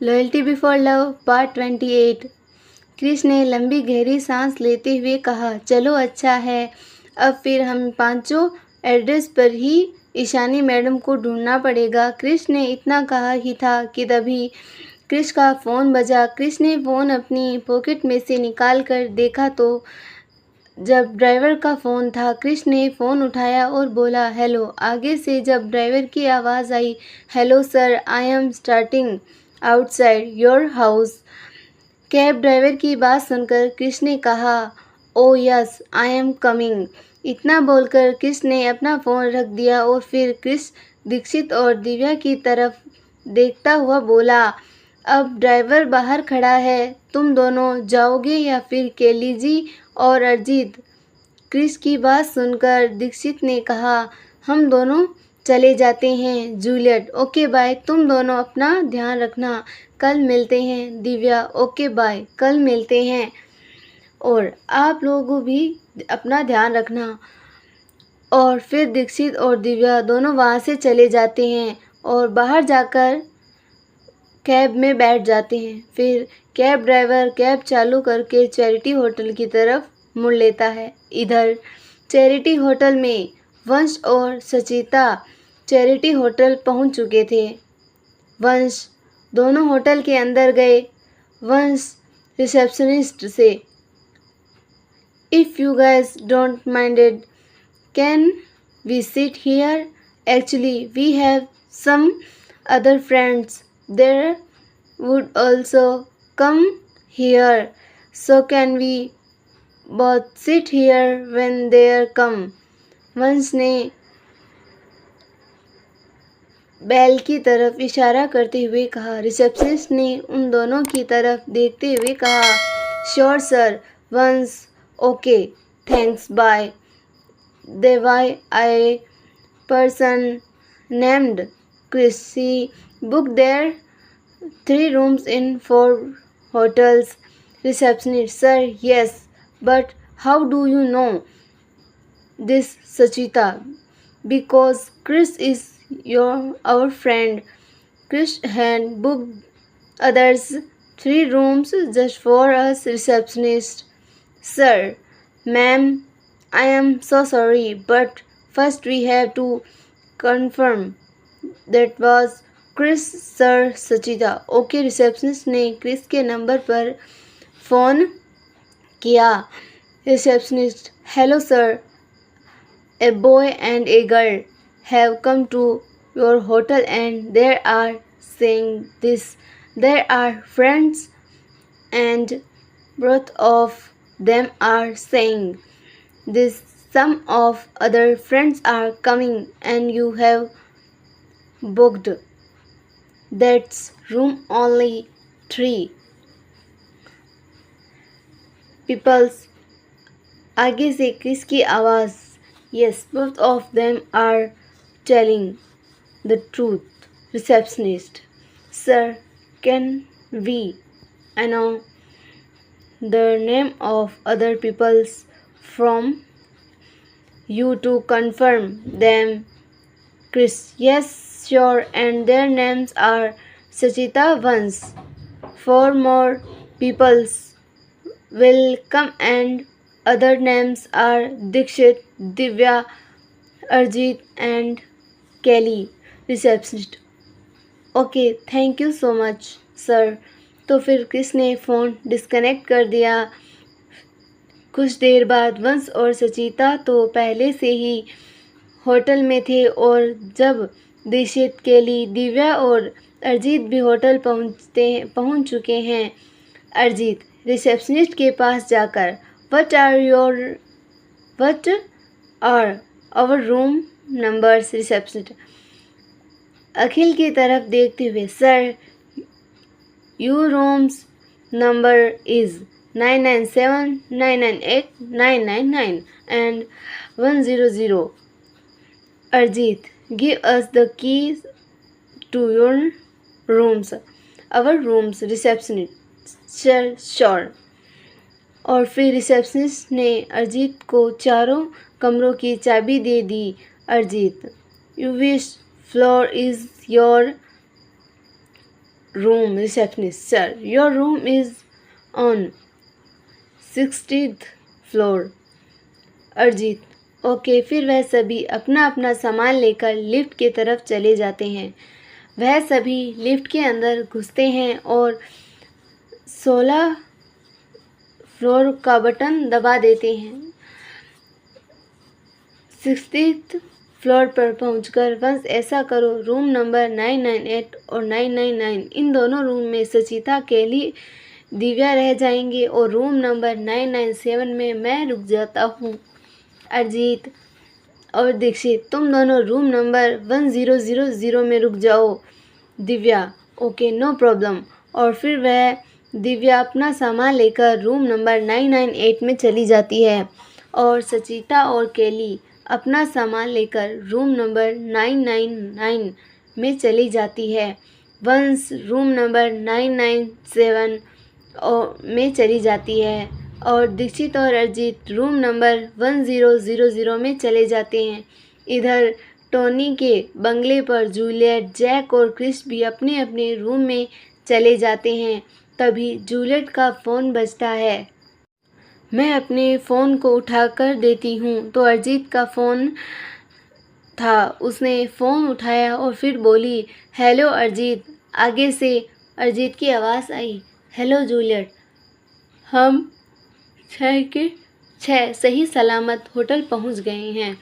Loyalty before love part 28। Krish ने लंबी गहरी सांस लेते हुए कहा, चलो अच्छा है, अब फिर हम पांचों एड्रेस पर ही ईशानी मैडम को ढूंढना पड़ेगा। क्रिश ने इतना कहा ही था कि तभी क्रिश का फ़ोन बजा। क्रिश ने फ़ोन अपनी पॉकेट में से निकाल कर देखा तो जब ड्राइवर का फ़ोन था। क्रिश ने फ़ोन उठाया और बोला, हेलो। आगे से जब ड्राइवर की आवाज़ आई, hello sir, I am starting outside your house. Cab driver की बात सुनकर क्रिश ने कहा, oh yes, I am coming. इतना बोलकर क्रिश ने अपना फ़ोन रख दिया और फिर क्रिश दीक्षित और दिव्या की तरफ देखता हुआ बोला, अब ड्राइवर बाहर खड़ा है, तुम दोनों जाओगे या फिर केली जी और अरिजीत? क्रिश की बात सुनकर दीक्षित ने कहा, हम दोनों चले जाते हैं। जूलियट, ओके बाय, तुम दोनों अपना ध्यान रखना, कल मिलते हैं। दिव्या, ओके बाय, कल मिलते हैं। और आप लोगों भी अपना ध्यान रखना। और फिर दीक्षित और दिव्या दोनों वहाँ से चले जाते हैं और बाहर जाकर कैब में बैठ जाते हैं। फिर कैब ड्राइवर कैब चालू करके चैरिटी होटल की तरफ मुड़ लेता है। इधर चैरिटी होटल में वंश और सचिता चैरिटी होटल पहुंच चुके थे। वंश दोनों होटल के अंदर गए। वंश रिसेप्शनिस्ट से, if you guys don't minded, can we sit here? Actually we have some other friends there would also come here, so can we both sit here when they come? वंश ने बैल की तरफ इशारा करते हुए कहा। रिसेप्शनिस्ट ने उन दोनों की तरफ देखते हुए कहा, sure sir. Vansh, okay, thanks, bye. They why a person named Chrissy booked their 3 rooms in 4 hotels. Receptionist, sir, yes, but how do you know this, Sachita? Because Chris is our friend. Chris had booked others 3 rooms just for us. Receptionist, sir, ma'am, I am so sorry, but first we have to confirm that was Chris, sir. Sachita, okay. Receptionist ने Chris के number पर phone किया। Receptionist, hello sir, a boy and a girl have come to your hotel and they are saying this. They are friends and both of them are saying this. Some of other friends are coming and you have booked that's room only 3 peoples. आगे से Chris की आवाज़, yes, both of them are telling the truth. Receptionist, sir, can we know the name of other peoples from you to confirm them? Chris, yes, sure, and their names are Sachita. Once 4 more peoples will come and other names are Dikshit, Divya, Arjit and Kelly. Receptionist, okay, thank you so much sir. तो फिर Chris ने phone disconnect कर दिया। कुछ देर बाद वंश और सचिता तो पहले से ही होटल में थे और जब दीक्षित, केली, दिव्या और अरिजीत भी होटल पहुंच चुके हैं। अरिजीत रिसेप्शनिस्ट के पास जाकर, what are our room numbers? Receptionist Akhil की तरफ देखते हुए, sir, you rooms number is 997, 998, 999 and 100. Arjit, give us the keys to your rooms. Our rooms. Receptionist, sure. और फिर रिसेप्शनिस्ट ने अरिजीत को चारों कमरों की चाबी दे दी। Arijit, you wish floor is your? Room receptionist, sir your room is on 60th floor. Arijit, okay. फिर वह सभी अपना अपना सामान लेकर लिफ्ट की तरफ चले जाते हैं। वह सभी लिफ्ट के अंदर घुसते हैं और 16 फ्लोर का बटन दबा देते हैं। 60th फ्लोर पर पहुंचकर वंश ऐसा करो, रूम नंबर 998 और 999 इन दोनों रूम में सचिता, केली, दिव्या रह जाएंगे और रूम नंबर 997 में मैं रुक जाता हूँ। अरिजीत और दीक्षित, तुम दोनों रूम नंबर 1000 में रुक जाओ। Divya, okay no problem. और फिर वह दिव्या अपना सामान लेकर रूम नंबर 998 में चली जाती है और सचिता और केली अपना सामान लेकर रूम नंबर 999 में चली जाती है। वंश रूम नंबर 997 में चली जाती है और दीक्षित और अरिजीत रूम नंबर 1000 में चले जाते हैं। इधर टोनी के बंगले पर जूलियट, जैक और क्रिस भी अपने अपने रूम में चले जाते हैं। तभी जूलियट का फ़ोन बजता है। मैं अपने फ़ोन को उठा कर देती हूँ तो अरिजीत का फ़ोन था। उसने फ़ोन उठाया और फिर बोली, हेलो अरिजीत। आगे से अरिजीत की आवाज़ आई, हेलो जूलियट। हम 6 के 6 सही सलामत होटल पहुँच गए हैं।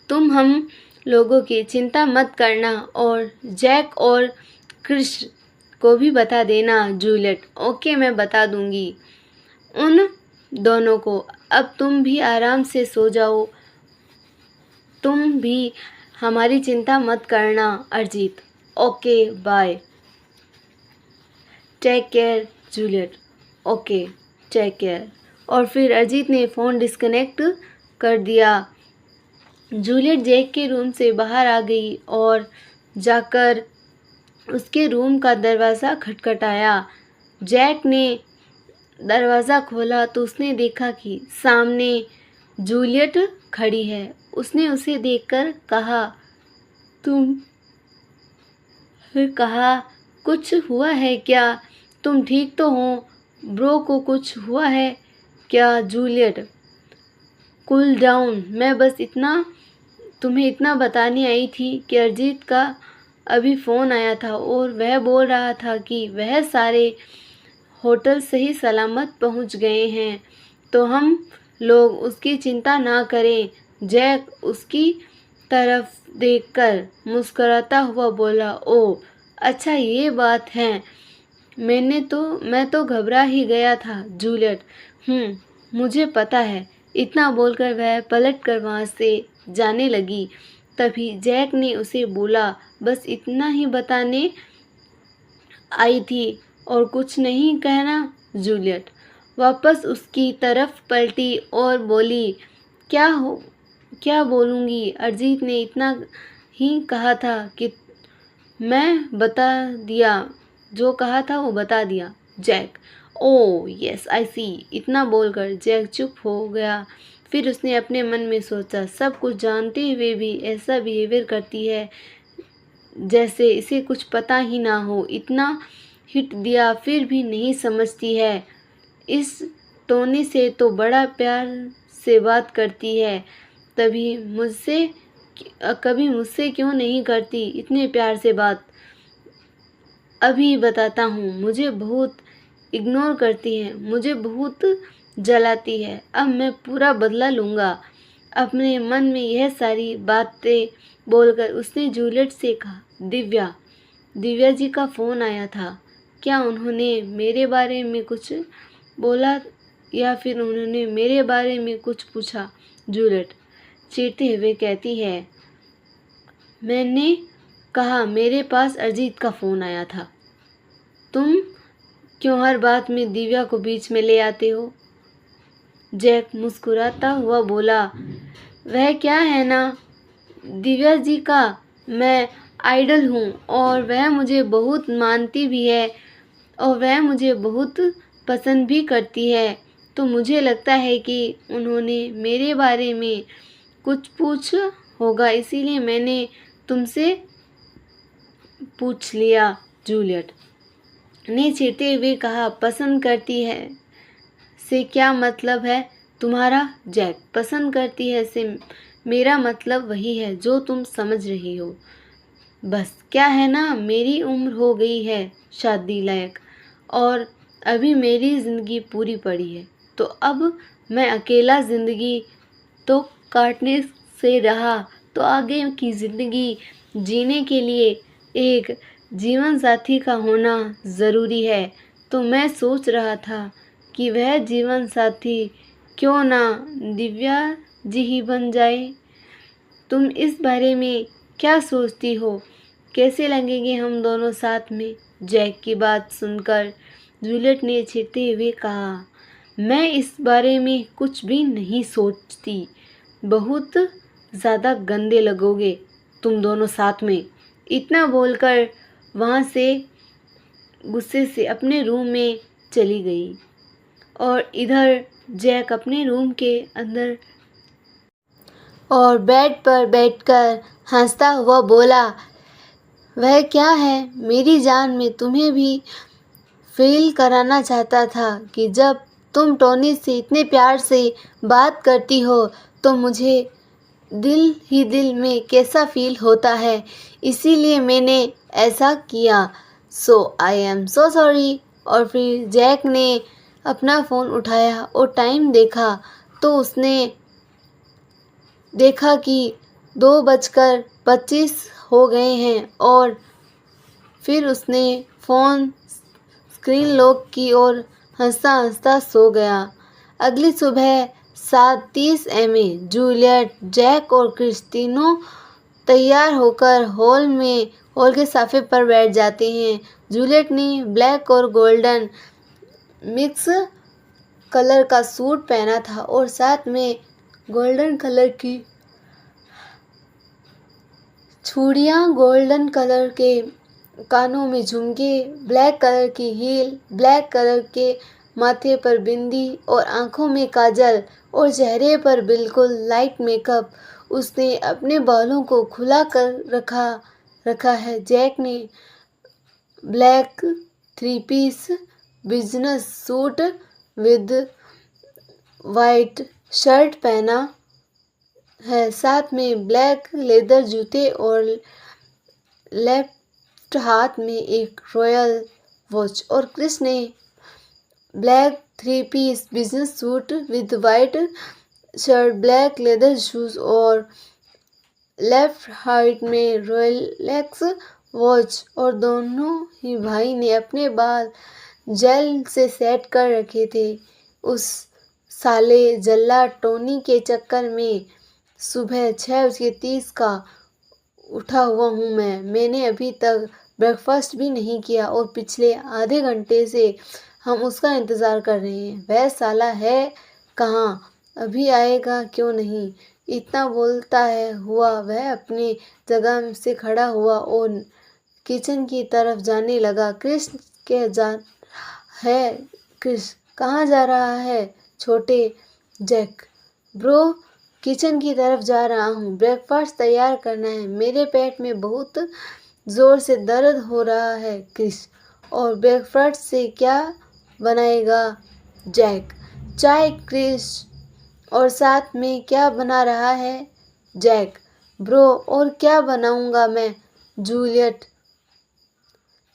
तुम हम लोगों की चिंता मत करना और जैक और क्रिस को भी बता देना जूलियट। ओके, मैं बता दूंगी उन दोनों को। अब तुम भी आराम से सो जाओ। तुम भी हमारी चिंता मत करना Arijit. Okay bye. Take care Juliet. Okay take care. और फिर अरिजीत ने फ़ोन डिस्कनेक्ट कर दिया। जूलियट जैक के रूम से बाहर आ गई और जाकर उसके रूम का दरवाज़ा खटखटाया। जैक ने दरवाज़ा खोला तो उसने देखा कि सामने जूलियट खड़ी है। उसने उसे देखकर कहा, फिर कहा, कुछ हुआ है क्या? तुम ठीक तो हो? ब्रो को कुछ हुआ है क्या? Juliet, cool down. मैं बस तुम्हें इतना बताने आई थी कि अरिजीत का अभी फ़ोन आया था और वह बोल रहा था कि वह सारे होटल सही सलामत पहुंच गए हैं, तो हम लोग उसकी चिंता ना करें। जैक उसकी तरफ देखकर मुस्कुराता हुआ बोला, ओह अच्छा ये बात है। मैं तो घबरा ही गया था जूलियट। मुझे पता है। इतना बोलकर वह पलटकर वहाँ से जाने लगी। तभी जैक ने उसे बोला, बस इतना ही बताने आई थी और कुछ नहीं कहना? जूलियट वापस उसकी तरफ पलटी और बोली, क्या बोलूँगी? अरिजीत ने इतना ही कहा था कि मैं बता दिया, जो कहा था वो बता दिया। जैक, ओह यस आई सी। इतना बोलकर जैक चुप हो गया। फिर उसने अपने मन में सोचा, सब कुछ जानते हुए भी ऐसा बिहेवियर करती है जैसे इसे कुछ पता ही ना हो। इतना हिट दिया फिर भी नहीं समझती है। इस टोनी से तो बड़ा प्यार से बात करती है, कभी मुझसे क्यों नहीं करती इतने प्यार से बात? अभी बताता हूँ। मुझे बहुत इग्नोर करती है, मुझे बहुत जलाती है। अब मैं पूरा बदला लूँगा। अपने मन में यह सारी बातें बोलकर उसने जूलियट से कहा, दिव्या जी का फ़ोन आया था। क्या उन्होंने मेरे बारे में कुछ बोला या फिर उन्होंने मेरे बारे में कुछ पूछा? जूलियट चीरते हुए कहती है, मैंने कहा मेरे पास अरिजीत का फ़ोन आया था। तुम क्यों हर बात में दिव्या को बीच में ले आते हो? जैक मुस्कुराता हुआ बोला, वह क्या है ना, दिव्या जी का मैं आइडल हूँ और वह मुझे बहुत मानती भी है और वह मुझे बहुत पसंद भी करती है। तो मुझे लगता है कि उन्होंने मेरे बारे में कुछ पूछा होगा, इसीलिए मैंने तुमसे पूछ लिया। जूलियट ने छेड़ते हुए कहा, पसंद करती है से क्या मतलब है तुम्हारा? जैक, पसंद करती है से मेरा मतलब वही है जो तुम समझ रही हो। बस क्या है ना, मेरी उम्र हो गई है शादी लायक और अभी मेरी ज़िंदगी पूरी पड़ी है, तो अब मैं अकेला ज़िंदगी तो काटने से रहा, तो आगे की ज़िंदगी जीने के लिए एक जीवन साथी का होना ज़रूरी है। तो मैं सोच रहा था कि वह जीवन साथी क्यों ना दिव्या जी ही बन जाए। तुम इस बारे में क्या सोचती हो? कैसे लगेंगे हम दोनों साथ में? जैक की बात सुनकर जूलियट ने छिड़ते हुए कहा, मैं इस बारे में कुछ भी नहीं सोचती। बहुत ज़्यादा गंदे लगोगे तुम दोनों साथ में। इतना बोलकर वहाँ से गुस्से से अपने रूम में चली गई और इधर जैक अपने रूम के अंदर और बेड पर बैठकर हंसता हुआ बोला, वह क्या है मेरी जान, में तुम्हें भी फील कराना चाहता था कि जब तुम टोनी से इतने प्यार से बात करती हो तो मुझे दिल ही दिल में कैसा फील होता है, इसीलिए मैंने ऐसा किया। सो आई एम सो सॉरी। और फिर जैक ने अपना फ़ोन उठाया और टाइम देखा तो उसने देखा कि 2:25 हो गए हैं और फिर उसने फ़ोन स्क्रीन लॉक की और हंसता हंसता सो गया। अगली सुबह 7:30 AM जूलियट, जैक और क्रिस तीनों तैयार होकर हॉल के सोफे पर बैठ जाते हैं। जूलियट ने ब्लैक और गोल्डन मिक्स कलर का सूट पहना था और साथ में गोल्डन कलर की चूड़ियाँ, गोल्डन कलर के कानों में झुमके, ब्लैक कलर की हील, ब्लैक कलर के माथे पर बिंदी और आँखों में काजल और चेहरे पर बिल्कुल लाइट मेकअप। उसने अपने बालों को खुला कर रखा है। जैक ने black 3-piece business suit with white shirt पहना है, साथ में ब्लैक लेदर जूते और लेफ्ट हाथ में एक रॉयल वॉच। और क्रिस ने black 3-piece business suit with white shirt, black leather shoes और लेफ्ट हाथ में रोलेक्स वॉच। और दोनों ही भाई ने अपने बाल जेल से सेट कर रखे थे। उस साले जल्ला टोनी के चक्कर में सुबह 6:30 का उठा हुआ हूँ मैंने अभी तक ब्रेकफास्ट भी नहीं किया और पिछले आधे घंटे से हम उसका इंतज़ार कर रहे हैं। वह साला है कहाँ? अभी आएगा क्यों नहीं? इतना बोलता है हुआ वह अपनी जगह से खड़ा हुआ और किचन की तरफ जाने लगा। क्रिस कहाँ जा रहा है छोटे? जैक, ब्रो किचन की तरफ जा रहा हूँ, ब्रेकफास्ट तैयार करना है, मेरे पेट में बहुत ज़ोर से दर्द हो रहा है। क्रिस, और ब्रेकफास्ट से क्या बनाएगा? जैक, चाय। क्रिस, और साथ में क्या बना रहा है? जैक, ब्रो और क्या बनाऊंगा मैं? जूलियट,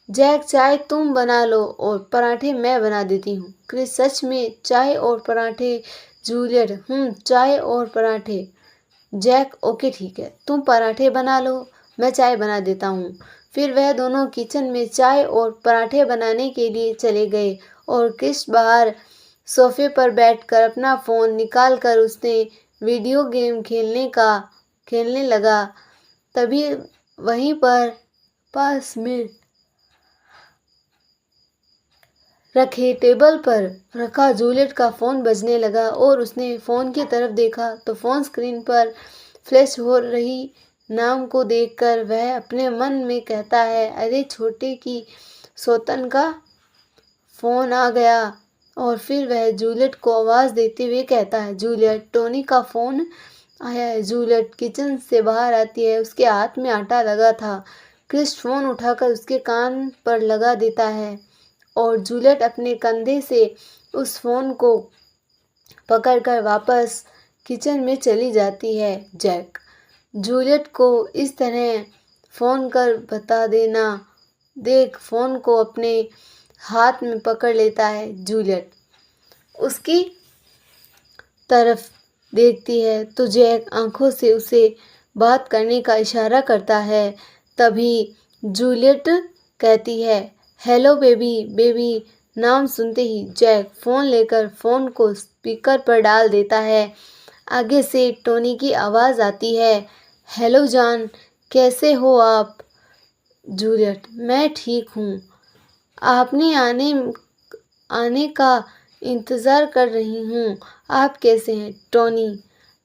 जैक, चाय तुम बना लो और पराठे मैं बना देती हूँ। क्रिस, सच में चाय और पराठे? जूलियट, चाय और पराठे। जैक, ओके ठीक है, तुम पराठे बना लो, मैं चाय बना देता हूँ। फिर वह दोनों किचन में चाय और पराठे बनाने के लिए चले गए और क्रिस बाहर सोफे पर बैठकर अपना फ़ोन निकाल कर उसने वीडियो गेम खेलने लगा। तभी वहीं पर पास में रखे टेबल पर रखा जूलियट का फ़ोन बजने लगा और उसने फ़ोन की तरफ देखा तो फ़ोन स्क्रीन पर फ्लैश हो रही नाम को देखकर वह अपने मन में कहता है, अरे छोटे की सौतन का फ़ोन आ गया। और फिर वह जूलियट को आवाज़ देते हुए कहता है, जूलियट, टोनी का फ़ोन आया है। जूलियट किचन से बाहर आती है, उसके हाथ में आटा लगा था। क्रिस फ़ोन उठाकर उसके कान पर लगा देता है और जूलियट अपने कंधे से उस फ़ोन को पकड़कर वापस किचन में चली जाती है। जैक जूलियट को इस तरह फ़ोन कर बता देना देख फ़ोन को अपने हाथ में पकड़ लेता है। जूलियट उसकी तरफ देखती है तो जैक आंखों से उसे बात करने का इशारा करता है। तभी जूलियट कहती है, हेलो बेबी। बेबी नाम सुनते ही जैक फ़ोन लेकर फ़ोन को स्पीकर पर डाल देता है। आगे से टोनी की आवाज़ आती है, हेलो जान, कैसे हो आप? जूलियट, मैं ठीक हूँ। आपने आने का इंतज़ार कर रही हूँ। आप कैसे हैं? टोनी,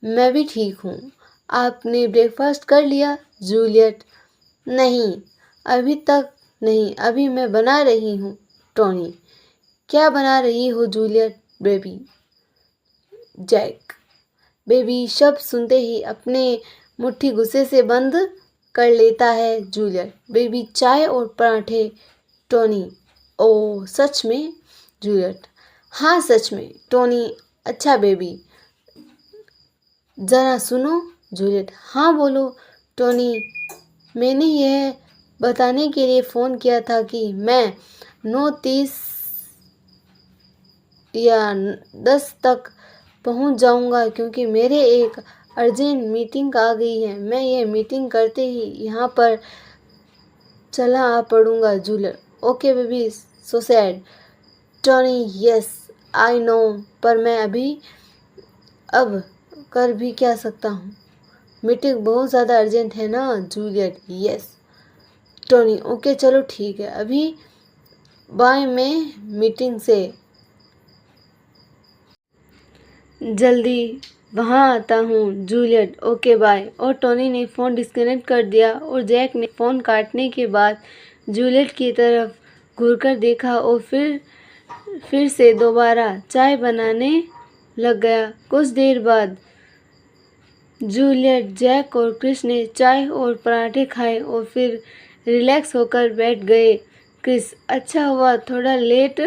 मैं भी ठीक हूँ। आपने ब्रेकफास्ट कर लिया? जूलियट, नहीं, अभी तक नहीं, अभी मैं बना रही हूँ। टोनी, क्या बना रही हो जूलियट? बेबी। जैक बेबी शब्द सुनते ही अपने मुट्ठी गुस्से से बंद कर लेता है। जूलियट, बेबी चाय और पराठे। टोनी, ओह सच में? जूलियट, हाँ सच में। टोनी, अच्छा बेबी, ज़रा सुनो। जूलियट, हाँ बोलो। टोनी, मैंने यह बताने के लिए फ़ोन किया था कि मैं 9:30 या 10 तक पहुंच जाऊंगा क्योंकि मेरे एक अर्जेंट मीटिंग आ गई है। मैं ये मीटिंग करते ही यहाँ पर चला आ पड़ूंगा। Juliet, okay baby, so sad. Tony, yes I know, पर मैं अब कर भी क्या सकता हूँ? मीटिंग बहुत ज़्यादा अर्जेंट है ना। Juliet, yes. टोनी, ओके चलो ठीक है, अभी बाय, मैं मीटिंग से जल्दी वहाँ आता हूँ। Juliet, okay bye. और टोनी ने फ़ोन डिस्कनेक्ट कर दिया और जैक ने फ़ोन काटने के बाद जूलियट की तरफ घूरकर देखा और फिर से दोबारा चाय बनाने लग गया। कुछ देर बाद जूलियट, जैक और क्रिस ने चाय और पराठे खाए और फिर रिलैक्स होकर बैठ गए। क्रिस, अच्छा हुआ थोड़ा लेट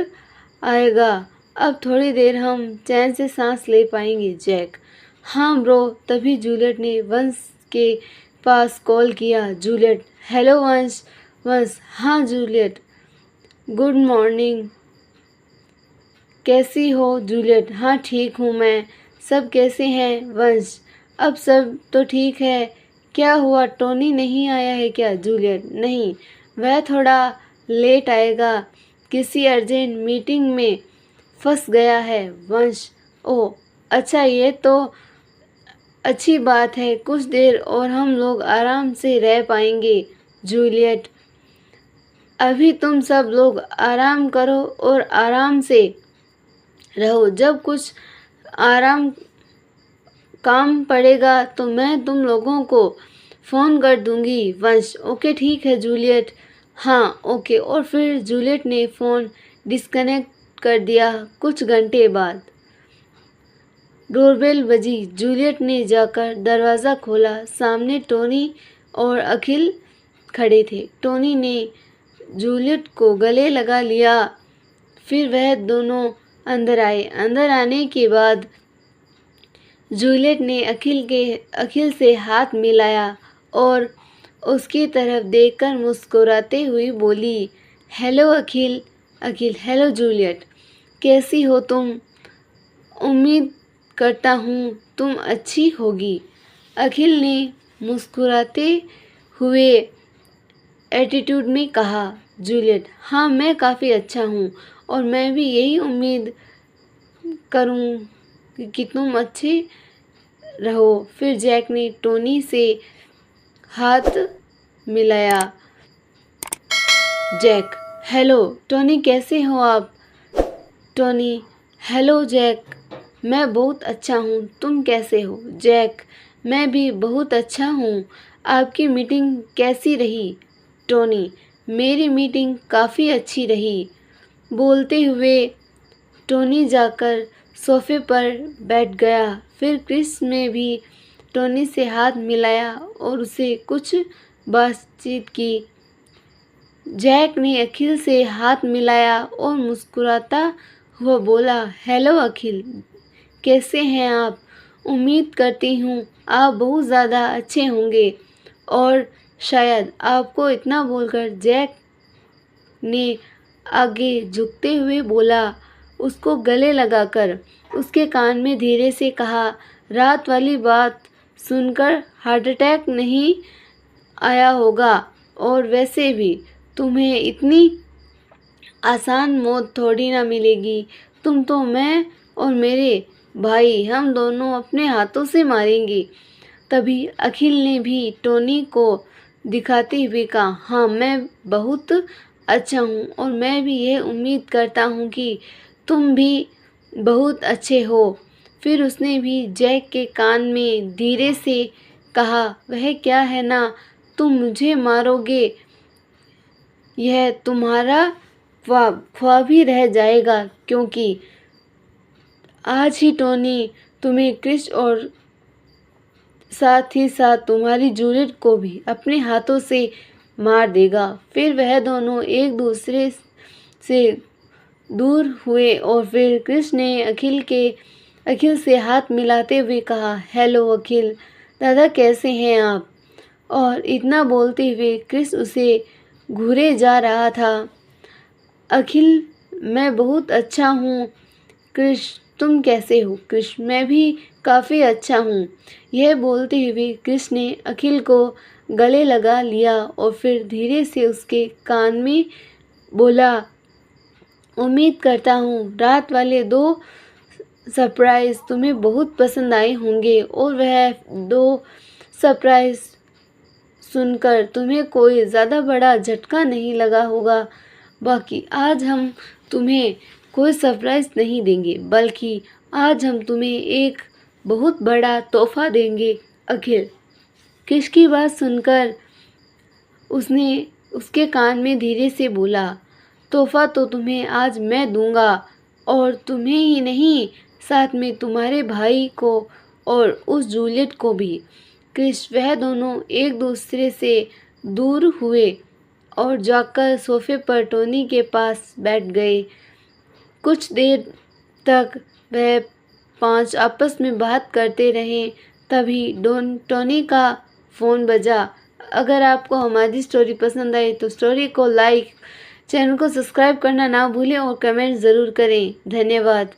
आएगा, अब थोड़ी देर हम चैन से सांस ले पाएंगे। जैक, हाँ ब्रो। तभी जूलियट ने वंश के पास कॉल किया। जूलियट, हेलो वंश। वंश, हाँ जूलियट, गुड मॉर्निंग, कैसी हो? जूलियट, हाँ ठीक हूँ मैं। सब कैसे हैं? वंश, अब सब तो ठीक है। क्या हुआ, टोनी नहीं आया है क्या? जूलियट, नहीं, वह थोड़ा लेट आएगा, किसी अर्जेंट मीटिंग में फंस गया है। वंश, ओह अच्छा, ये तो अच्छी बात है, कुछ देर और हम लोग आराम से रह पाएंगे। जूलियट, अभी तुम सब लोग आराम करो और आराम से रहो, जब कुछ आराम काम पड़ेगा तो मैं तुम लोगों को फ़ोन कर दूंगी। वंश, ओके ठीक है जूलियट, हाँ ओके। और फिर जूलियट ने फ़ोन डिस्कनेक्ट कर दिया। कुछ घंटे बाद डोरबेल बजी। जूलियट ने जाकर दरवाज़ा खोला। सामने टोनी और अखिल खड़े थे। टोनी ने जूलियट को गले लगा लिया, फिर वह दोनों अंदर आए। अंदर आने के बाद जूलियट ने अखिल से हाथ मिलाया और उसकी तरफ देखकर मुस्कुराते हुए बोली, हेलो अखिल। अखिल, हेलो जूलियट, कैसी हो तुम? उम्मीद करता हूँ तुम अच्छी होगी। अखिल ने मुस्कुराते हुए एटीट्यूड में कहा। जूलियट, हाँ मैं काफ़ी अच्छा हूँ और मैं भी यही उम्मीद करूँ कि तुम अच्छे रहो। फिर जैक ने टोनी से हाथ मिलाया। जैक, हेलो टोनी, कैसे हो आप? टोनी, हेलो जैक, मैं बहुत अच्छा हूँ, तुम कैसे हो? जैक, मैं भी बहुत अच्छा हूँ। आपकी मीटिंग कैसी रही? टोनी, मेरी मीटिंग काफ़ी अच्छी रही। बोलते हुए टोनी जाकर सोफे पर बैठ गया। फिर क्रिस ने भी टोनी से हाथ मिलाया और उसे कुछ बातचीत की। जैक ने अखिल से हाथ मिलाया और मुस्कुराता हुआ बोला, हेलो अखिल, कैसे हैं आप? उम्मीद करती हूँ आप बहुत ज़्यादा अच्छे होंगे। और शायद आपको इतना बोलकर जैक ने आगे झुकते हुए बोला, उसको गले लगाकर उसके कान में धीरे से कहा, रात वाली बात सुनकर हार्ट अटैक नहीं आया होगा, और वैसे भी तुम्हें इतनी आसान मौत थोड़ी ना मिलेगी। तुम तो मैं और मेरे भाई हम दोनों अपने हाथों से मारेंगे। तभी अखिल ने भी टोनी को दिखाते हुए कहा, हाँ मैं बहुत अच्छा हूँ और मैं भी यह उम्मीद करता हूँ कि तुम भी बहुत अच्छे हो। फिर उसने भी जैक के कान में धीरे से कहा, वह क्या है ना, तुम मुझे मारोगे, यह तुम्हारा ख्वाब ही रह जाएगा, क्योंकि आज ही टोनी तुम्हें क्रिस और साथ ही साथ तुम्हारी जूलियट को भी अपने हाथों से मार देगा। फिर वह दोनों एक दूसरे से दूर हुए और फिर क्रिस ने अखिल से हाथ मिलाते हुए कहा, हेलो अखिल, दादा कैसे हैं आप? और इतना बोलते हुए क्रिस उसे घूरे जा रहा था। अखिल, मैं बहुत अच्छा हूँ। क्रिश, तुम कैसे हो? क्रिश, मैं भी काफ़ी अच्छा हूँ। यह बोलते हुए क्रिश ने अखिल को गले लगा लिया और फिर धीरे से उसके कान में बोला, उम्मीद करता हूँ रात वाले 2 सरप्राइज़ तुम्हें बहुत पसंद आए होंगे और वह 2 सरप्राइज़ सुनकर तुम्हें कोई ज़्यादा बड़ा झटका नहीं लगा होगा। बाकी आज हम तुम्हें कोई सरप्राइज़ नहीं देंगे, बल्कि आज हम तुम्हें एक बहुत बड़ा तोहफ़ा देंगे अखिल। क्रिश की बात सुनकर उसने उसके कान में धीरे से बोला, तोहफ़ा तो तुम्हें आज मैं दूंगा, और तुम्हें ही नहीं, साथ में तुम्हारे भाई को और उस जूलियट को भी। क्रिश, वह दोनों एक दूसरे से दूर हुए और जाकर सोफे पर टोनी के पास बैठ गए। कुछ देर तक वह 5 आपस में बात करते रहे। तभी टोनी का फ़ोन बजा। अगर आपको हमारी स्टोरी पसंद आई तो स्टोरी को लाइक, चैनल को सब्सक्राइब करना ना भूलें और कमेंट ज़रूर करें। धन्यवाद।